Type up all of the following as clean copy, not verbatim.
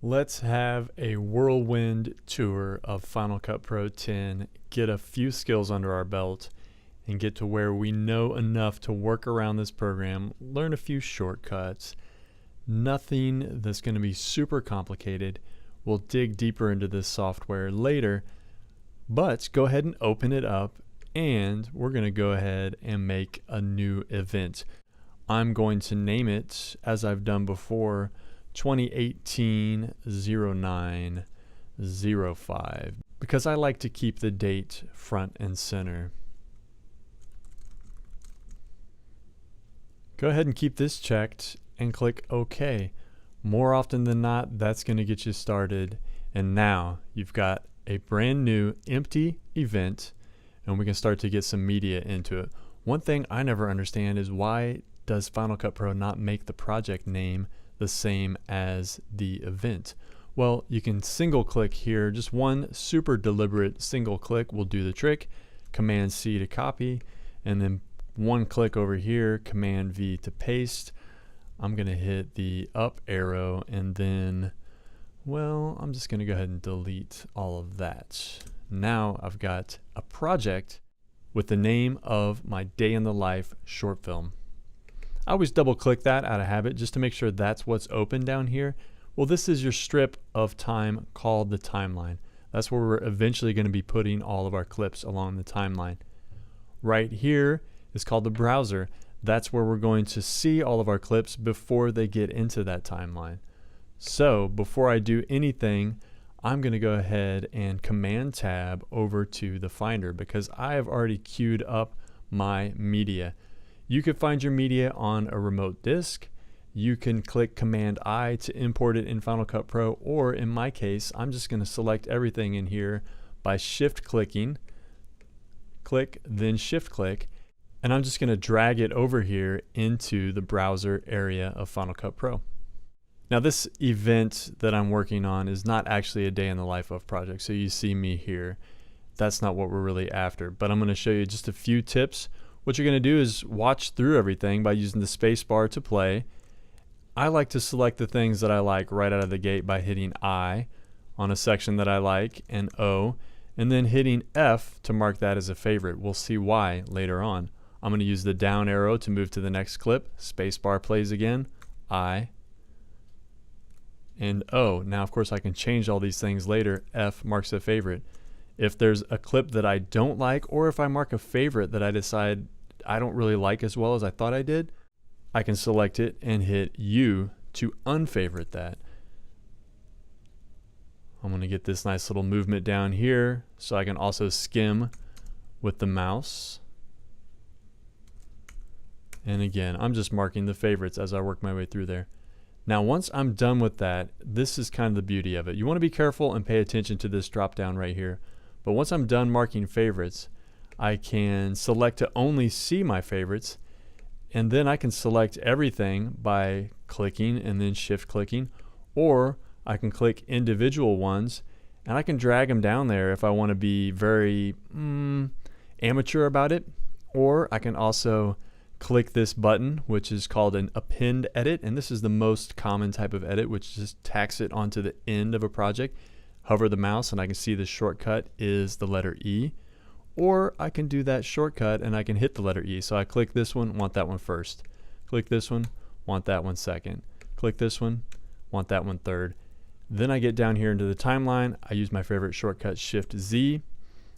Let's have a whirlwind tour of Final Cut Pro 10, get a few skills under our belt, and get to where we know enough to work around this program, learn a few shortcuts. Nothing that's going to be super complicated. We'll dig deeper into this software later, but go ahead and open it up, and we're going to go ahead and make a new event. I'm going to name it, as I've done before, 2018-09-05, because I like to keep the date front and center. Go ahead and keep this checked and click OK. More often than not, that's going to get you started. And now you've got a brand new empty event, and we can start to get some media into it. One thing I never understand is why does Final Cut Pro not make the project name the same as the event? Well, you can single click here. Just one super deliberate single click will do the trick. Command C to copy, and then one click over here, Command V to paste. I'm going to hit the up arrow, and then, well, I'm just going to go ahead and delete all of that. Now I've got a project with the name of my day in the life short film. I always double click that out of habit just to make sure that's what's open down here. Well, this is your strip of time called the timeline. That's where we're eventually going to be putting all of our clips along the timeline. Right here is called the browser. That's where we're going to see all of our clips before they get into that timeline. So before I do anything, I'm going to go ahead and Command Tab over to the Finder because I have already queued up my media. You could find your media on a remote disk. You can click Command I to import it in Final Cut Pro, or in my case, I'm just going to select everything in here by shift clicking, click, then shift click, and I'm just going to drag it over here into the browser area of Final Cut Pro. Now this event that I'm working on is not actually a day in the life of project, so you see me here. That's not what we're really after, but I'm going to show you just a few tips. What you're going to do is watch through everything by using the space bar to play. I like to select the things that I like right out of the gate by hitting I on a section that I like and O, and then hitting F to mark that as a favorite. We'll see why later on. I'm going to use the down arrow to move to the next clip. Space bar plays again, I, and O. Now of course I can change all these things later. F marks a favorite. If there's a clip that I don't like, or if I mark a favorite that I decide I don't really like as well as I thought I did, I can select it and hit U to unfavorite that. I'm going to get this nice little movement down here so I can also skim with the mouse. And again, I'm just marking the favorites as I work my way through there. Now once I'm done with that, this is kind of the beauty of it. You want to be careful and pay attention to this drop down right here. But once I'm done marking favorites, I can select to only see my favorites, and then I can select everything by clicking and then shift clicking, or I can click individual ones and I can drag them down there if I want to be very amateur about it. Or I can also click this button, which is called an append edit, and this is the most common type of edit, which just tacks it onto the end of a project. Hover the mouse and I can see the shortcut is the letter E, or I can do that shortcut and I can hit the letter E. So I click this one, want that one first. Click this one, want that one second. Click this one, want that one third. Then I get down here into the timeline. I use my favorite shortcut, Shift Z.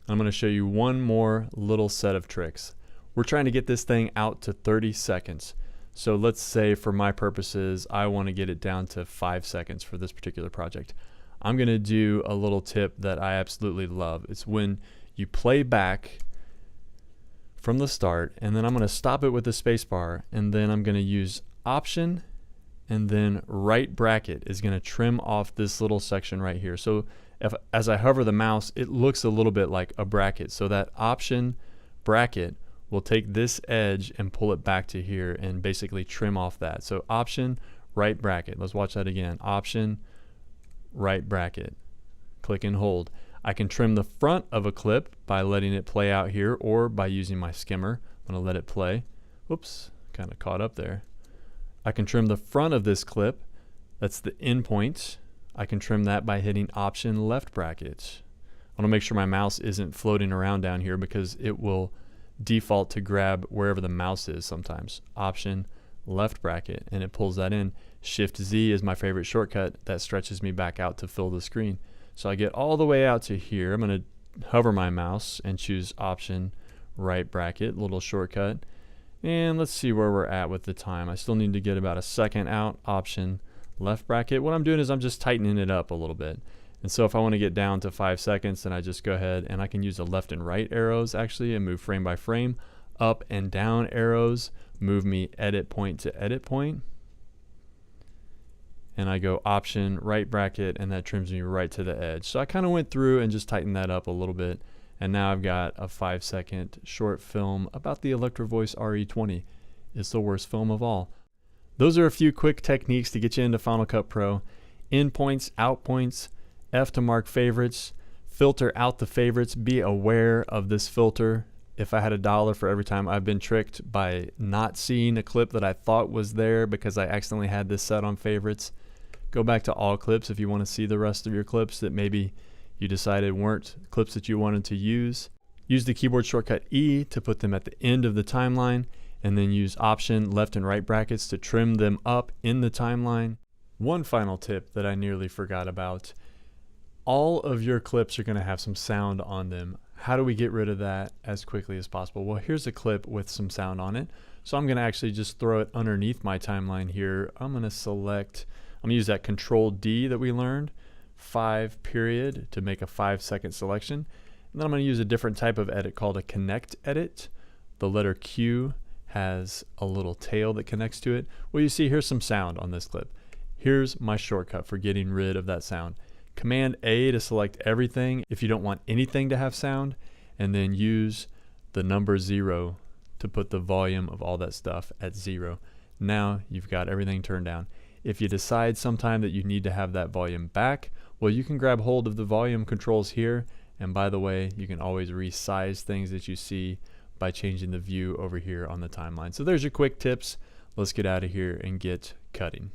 I'm going to show you one more little set of tricks. We're trying to get this thing out to 30 seconds. So let's say for my purposes, I want to get it down to 5 seconds for this particular project. I'm going to do a little tip that I absolutely love. It's when you play back from the start, and then I'm going to stop it with the space bar, and then I'm going to use Option, and then right bracket is going to trim off this little section right here. So as I hover the mouse, it looks a little bit like a bracket. So that Option bracket will take this edge and pull it back to here and basically trim off that. So Option, right bracket. Let's watch that again. Option, right bracket. Click and hold. I can trim the front of a clip by letting it play out here, or by using my skimmer. I'm going to let it play. Whoops, kind of caught up there. I can trim the front of this clip. That's the end point. I can trim that by hitting Option left bracket. I want to make sure my mouse isn't floating around down here because it will default to grab wherever the mouse is sometimes. Option left bracket, and it pulls that in. Shift Z is my favorite shortcut that stretches me back out to fill the screen. So I get all the way out to here. I'm going to hover my mouse and choose Option right bracket, little shortcut. And let's see where we're at with the time. I still need to get about a second out. Option left bracket. What I'm doing is I'm just tightening it up a little bit. And so if I want to get down to 5 seconds, then I just go ahead and I can use the left and right arrows actually and move frame by frame. Up and down arrows move me edit point to edit point. And I go Option right bracket, and that trims me right to the edge. So I kind of went through and just tightened that up a little bit. And now I've got a 5-second short film about the Electro Voice RE20. It's the worst film of all. Those are a few quick techniques to get you into Final Cut Pro. In points, out points, F to mark favorites, filter out the favorites. Be aware of this filter. If I had $1 for every time I've been tricked by not seeing a clip that I thought was there because I accidentally had this set on favorites, go back to all clips if you want to see the rest of your clips that maybe you decided weren't clips that you wanted to use. Use the keyboard shortcut E to put them at the end of the timeline, and then use Option left and right brackets to trim them up in the timeline. One final tip that I nearly forgot about. All of your clips are going to have some sound on them. How do we get rid of that as quickly as possible? Well, here's a clip with some sound on it. So I'm going to actually just throw it underneath my timeline here. I'm going to use that Control D that we learned, 5 period, to make a 5-second selection. And then I'm going to use a different type of edit called a connect edit. The letter Q has a little tail that connects to it. Well, you see here's some sound on this clip. Here's my shortcut for getting rid of that sound. Command A to select everything if you don't want anything to have sound, and then use the number 0 to put the volume of all that stuff at 0. Now you've got everything turned down. If you decide sometime that you need to have that volume back, well, you can grab hold of the volume controls here, and by the way, you can always resize things that you see by changing the view over here on the timeline. So there's your quick tips. Let's get out of here and get cutting.